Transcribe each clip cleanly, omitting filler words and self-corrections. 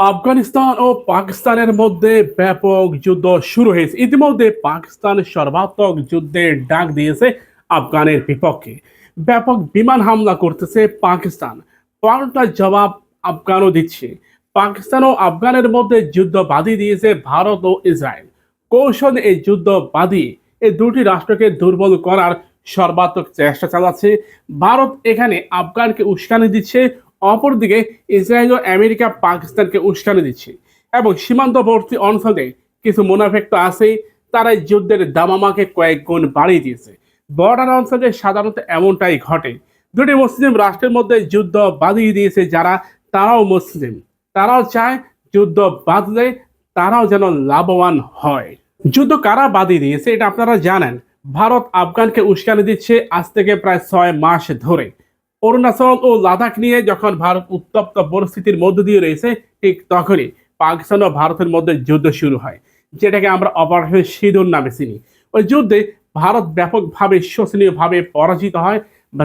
আফগানিস্তান ও পাকিস্তানের মধ্যে ব্যাপক যুদ্ধ শুরু হয়েছে। ইতিমধ্যে পাকিস্তান সর্বাত্মক যুদ্ধের ডাক দিয়েছে আফগানের বিপক্ষে। ব্যাপক বিমান হামলা করতেছে পাকিস্তান, পাল্টা জবাব আফগানও দিচ্ছে। পাকিস্তান ও আফগানের মধ্যে যুদ্ধ বাঁধিয়ে দিয়েছে ভারত ও ইসরায়েল। কৌশলে এই যুদ্ধ বাঁধিয়ে এই দুটি রাষ্ট্রকে দুর্বল করার সর্বাত্মক চেষ্টা চালাচ্ছে ভারত। এখানে আফগানকে উস্কানি দিচ্ছে, অপরদিকে ইসরায়েল ও আমেরিকা পাকিস্তানকে উস্কানি দিচ্ছে এবং সীমান্তবর্তী অঞ্চলে কিছু মুনাফেক তো আছেই, তারা এই যুদ্ধের দামামাকে কয়েক গুণ বাড়িয়ে দিয়েছে। বর্ডার অঞ্চলে সাধারণত এমনটাই ঘটে। দুটি মুসলিম রাষ্ট্রের মধ্যে যুদ্ধ বাঁধিয়ে দিয়েছে যারা, তারাও মুসলিম, তারাও চায় যুদ্ধ বাঁধলে তারাও যেন লাভবান হয়। যুদ্ধ কারা বাঁধিয়ে দিয়েছে এটা আপনারা জানেন। ভারত আফগানকে উস্কানি দিচ্ছে আজ থেকে প্রায় 6 মাস ধরে। অরুণাচল ও লাদাখ নিয়ে যখন ভারত উত্তপ্ত পরিস্থিতির মধ্য দিয়ে রয়েছে, ঠিক তখনই পাকিস্তান ও ভারতের মধ্যে যুদ্ধ শুরু হয়, যেটাকে আমরা অপারেশন সিঁদুর নামে চিনি। ওই যুদ্ধে ভারত ব্যাপকভাবে শোচনীয়ভাবে পরাজিত হয়।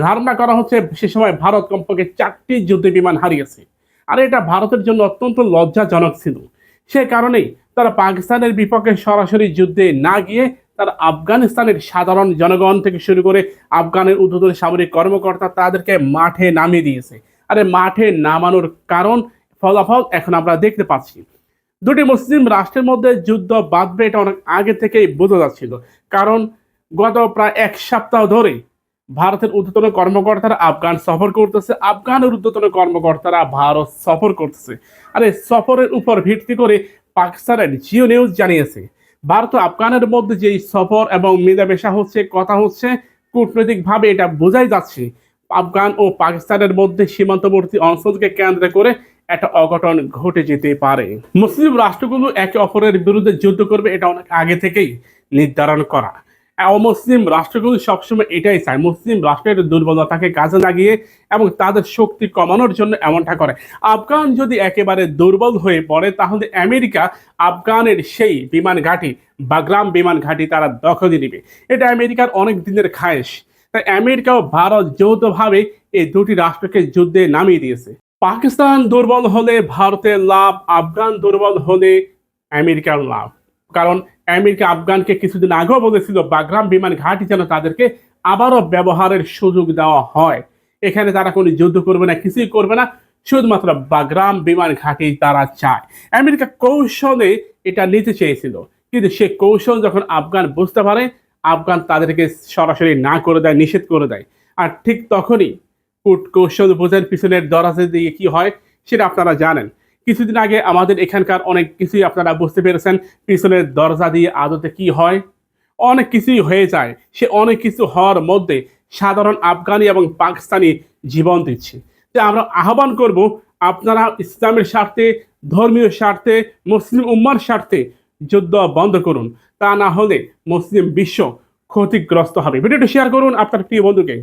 ধারণা করা হচ্ছে সে সময় ভারত কমপক্ষে 4টি যুদ্ধ বিমান হারিয়েছে। আর এটা ভারতের জন্য অত্যন্ত লজ্জাজনক ছিল। সে কারণেই তারা পাকিস্তানের বিপক্ষে সরাসরি যুদ্ধে না গিয়ে তারা আফগানিস্তানের সাধারণ জনগণ থেকে শুরু করে আফগানের ঊর্ধ্বতন সামরিক কর্মকর্তা তাদেরকে মাঠে নামিয়ে দিয়েছে। আর মাঠে নামানোর কারণ, ফলাফল এখন আমরা দেখতে পাচ্ছি। দুটি মুসলিম রাষ্ট্রের মধ্যে যুদ্ধ বাঁধবে এটা অনেক আগে থেকেই বোঝা যাচ্ছিল। কারণ গত প্রায় 1 সপ্তাহ ধরে ভারতের ঊর্ধ্বতন কর্মকর্তারা আফগান সফর করতেছে, আফগানের ঊর্ধ্বতন কর্মকর্তারা ভারত সফর করতেছে। আর এই সফরের উপর ভিত্তি করে পাকিস্তানের জিও নিউজ জানিয়েছে ভারত ও আফগানের মধ্যে যেই সফর এবং মেলামেশা হচ্ছে, কথা হচ্ছে, কূটনৈতিকভাবে এটা বোঝাই যাচ্ছে আফগান ও পাকিস্তানের মধ্যে সীমান্তবর্তী অঞ্চলকে কেন্দ্র করে একটা অঘটন ঘটে যেতে পারে। মুসলিম রাষ্ট্রগুলো একে অপরের বিরুদ্ধে যুদ্ধ করবে এটা অনেক আগে থেকেই নির্ধারণ করা। অমুসলিম রাষ্ট্রগুলো সবসময় এটাই চায় মুসলিম রাষ্ট্রের দুর্বলতাকে কাজে লাগিয়ে এবং তাদের শক্তি কমানোর জন্য এমনটা করে। আফগান যদি একেবারে দুর্বল হয়ে পড়ে তাহলে আমেরিকা আফগানের সেই বিমান ঘাঁটি, বাগরাম বিমান ঘাঁটি তারা দখলে নেবে। এটা আমেরিকার অনেক দিনের খায়েশ। তাই আমেরিকা ও ভারত যৌথভাবে এই দুটি রাষ্ট্রকে যুদ্ধে নামিয়ে দিয়েছে। পাকিস্তান দুর্বল হলে ভারতের লাভ, আফগান দুর্বল হলে আমেরিকার লাভ। কারণ আমেরিকা আফগানকে কিছুদিন আগেও বলেছিল বাগরাম বিমান ঘাঁটি যেন তাদেরকে আবারও ব্যবহারের সুযোগ দেওয়া হয়। এখানে তারা কোনো যুদ্ধ করবে না, কিছুই করবে না, শুধুমাত্র বাগরাম বিমান ঘাঁটি তারা চায়। আমেরিকা কৌশলে এটা নিতে চেয়েছিল, কিন্তু সে কৌশল যখন আফগান বুঝতে পারে, আফগান তাদেরকে সরাসরি না করে দেয়, নিষেধ করে দেয়। আর ঠিক তখনই কৌশল বোঝেন পিছনের দরজা দিয়ে কি হয় সেটা আপনারা জানেন। কিছুদিন আগে আমাদের এখানকার অনেক কিছুই আপনারা বুঝতে পেরেছেন পিছনের দরজা দিয়ে আদতে কি হয়। অনেক কিছুই হয়ে যায়। সে অনেক কিছু হওয়ার মধ্যে সাধারণ আফগানি এবং পাকিস্তানি জীবন দিচ্ছে। তো আমরা আহ্বান করব আপনারা ইসলামের স্বার্থে, ধর্মীয় স্বার্থে, মুসলিম উম্মার স্বার্থে যুদ্ধ বন্ধ করুন। তা না হলে মুসলিম বিশ্ব ক্ষতিগ্রস্ত হবে। ভিডিওটি শেয়ার করুন আপনার প্রিয় বন্ধুকে।